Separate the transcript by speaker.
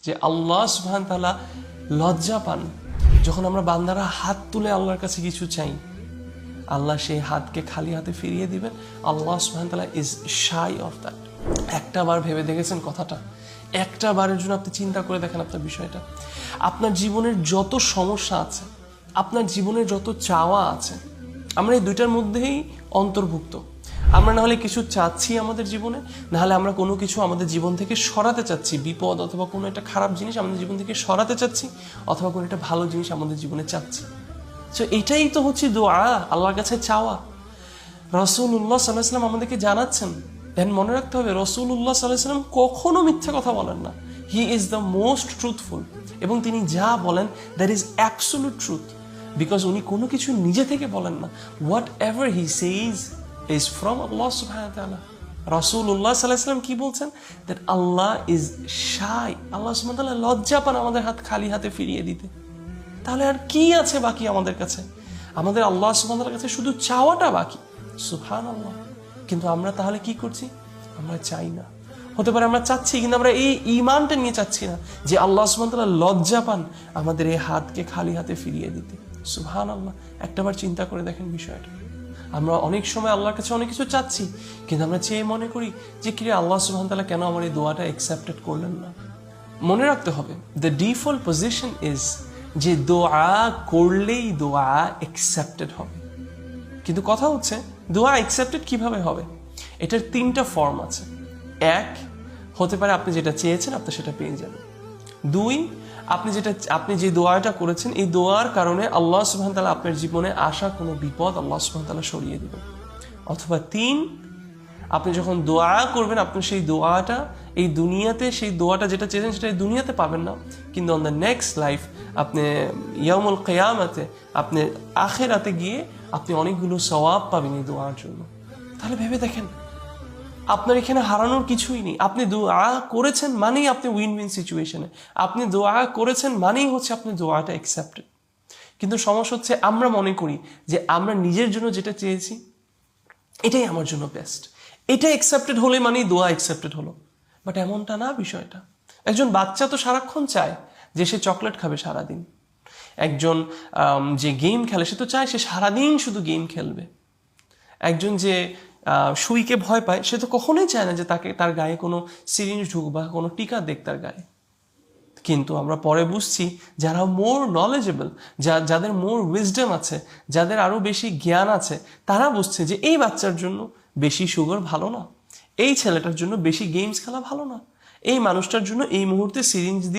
Speaker 1: যে আল্লাহ সুবহানাহু ওয়া তাআলা লজ্জা পান যখন আমরা বান্দারা হাত তুলে আল্লাহর কাছে কিছু চাই, আল্লাহ সেই হাতকে খালি হাতে ফিরিয়ে দিবেন। আল্লাহ সুবহানাহু ওয়া তাআলা ইজ শাই অফ দ্যাট। একটা বার ভেবে দেখেছেন কথাটা? একটা বারের জন্য আপনি চিন্তা করে দেখেন আপনার বিষয়টা। আপনার জীবনের যত সমস্যা আছে, আপনার জীবনের যত চাওয়া আছে, আমরা এই দুইটার মধ্যেই অন্তর্ভুক্ত। আমরা না হলে কিছু চাচ্ছি আমাদের জীবনে, না হলে আমরা কোনো কিছু আমাদের জীবন থেকে সরাতে চাচ্ছি, বিপদ অথবা কোনো একটা খারাপ জিনিস আমাদের জীবন থেকে সরাতে চাচ্ছি, অথবা কোনো একটা ভালো জিনিস আমাদের জীবনে চাচ্ছি। তো এটাই তো হচ্ছে দোয়া, আল্লাহর কাছে চাওয়া। রাসূলুল্লাহ সাল্লাল্লাহু আলাইহি ওয়াসাল্লাম আমাদেরকে জানাচ্ছেন, দেন মনে রাখতে হবে রাসূলুল্লাহ সাল্লাল্লাহু আলাইহি ওয়াসাল্লাম কখনো মিথ্যা কথা বলেন না। He is the most truthful, এবং তিনি যা বলেন that is absolute truth, because উনি কোনো কিছু নিজে থেকে বলেন না। Whatever he says is from Allah সুবহানাহু ওয়া তাআলা। রাসূলুল্লাহ সাল্লাল্লাহু আলাইহি ওয়াসাল্লাম কি বলছেন? দ্যাট আল্লাহ ইজ শাই, আল্লাহ সুবহানাহু ওয়া তাআলা লজ্জা পান আমাদের হাত খালি হাতে ফিরিয়ে দিতে। তাহলে আর কি আছে বাকি আমাদের কাছে? আমাদের আল্লাহ সুবহানাহু ওয়া তাআলার কাছে শুধু চাওয়াটা বাকি। সুবহানাল্লাহ। কিন্তু আমরা তাহলে কি করছি? আমরা চাই না। হতে পারে আমরা চাচ্ছি, কিন্তু আমরা এই ঈমানটা নিয়ে চাচ্ছি না যে আল্লাহ সুবহানাহু ওয়া তাআলা লজ্জা পান আমাদের এই হাতকে খালি হাতে ফিরিয়ে দিতে। সুবহানাল্লাহ। একটাবার চিন্তা করে দেখেন বিষয়টা। আমরা অনেক সময় আল্লাহর কাছে অনেক কিছু চাচ্ছি, কিন্তু আমরা চেয়ে মনে করি যে কি রে, আল্লাহ সুবহানাহু ওয়া তাআলা কেন আমার এই দোয়াটা অ্যাকসেপ্টেড করলেন না? মনে রাখতে হবে, দ্য ডিফল্ট পজিশন ইজ যে দোয়া করলেই দোয়া অ্যাকসেপ্টেড হবে। কিন্তু কথা হচ্ছে দোয়া অ্যাকসেপ্টেড কিভাবে হবে? এটার তিনটা ফর্ম আছে। এক, হতে পারে আপনি যেটা চেয়েছেন আপনি সেটা পেয়ে যাবেন। দুই, আপনি যে দোয়াটা করেছেন এই দোয়ার কারণে আল্লাহ সুবহানাহু ওয়া তাআলা আপনার জীবনে আসা কোনো বিপদ আল্লাহ সুবহানাহু ওয়া তাআলা সরিয়ে দিবেন। অথবা তিন, আপনি যখন দোয়া করবেন আপনি সেই দোয়াটা এই দুনিয়াতে, সেই দোয়াটা যেটা চেয়েছেন সেটা এই দুনিয়াতে পাবেন না, কিন্তু অন দ্য নেক্সট লাইফ আপনি ইয়াউমুল কিয়ামাতে, আপনি আখিরাতে গিয়ে আপনি অনেকগুলো সওয়াব পাবেন এই দোয়ার জন্য। তাহলে ভেবে দেখেন, আপনার এখানে হারানোর কিছুই নেই। আপনি দোয়া করেছেন মানেই আপনি উইন উইন সিচুয়েশনে, আপনি দোয়া করেছেন মানেই হচ্ছে আপনি দোয়াটা অ্যাকসেপ্টেড। কিন্তু সমস্যা হচ্ছে আমরা মনে করি যে আমরা নিজের জন্য যেটা চেয়েছি এটাই আমার জন্য বেস্ট, এটা অ্যাকসেপ্টেড হলে মানেই দোয়া অ্যাকসেপ্টেড হলো। বাট এমনটা না বিষয়টা। একজন বাচ্চা তো সারাক্ষণ চায় যে সে চকলেট খাবে সারাদিন। একজন যে গেম খেলে সে তো চায় সে সারাদিন শুধু গেম খেলবে। একজন যে সুইকে ভয় পায় সে তো কখনোই চায় না যে তার গায়ে কোনো সিরিঞ্জ ঢুক বা কোনো টিকা দেখ তার গায়ে। কিন্তু আমরা পরে বুঝছি যারা মোর নলেজেবল, যাদের মোর উইজডম আছে, যাদের আরো বেশি জ্ঞান আছে, তারা বুঝছে যে এই বাচ্চার জন্য বেশি সুগার ভালো না, এই ছেলেটার জন্য বেশি গেমস খেলা ভালো না, এই মানুষটার জন্য এই মুহূর্তে সিরিঞ্জ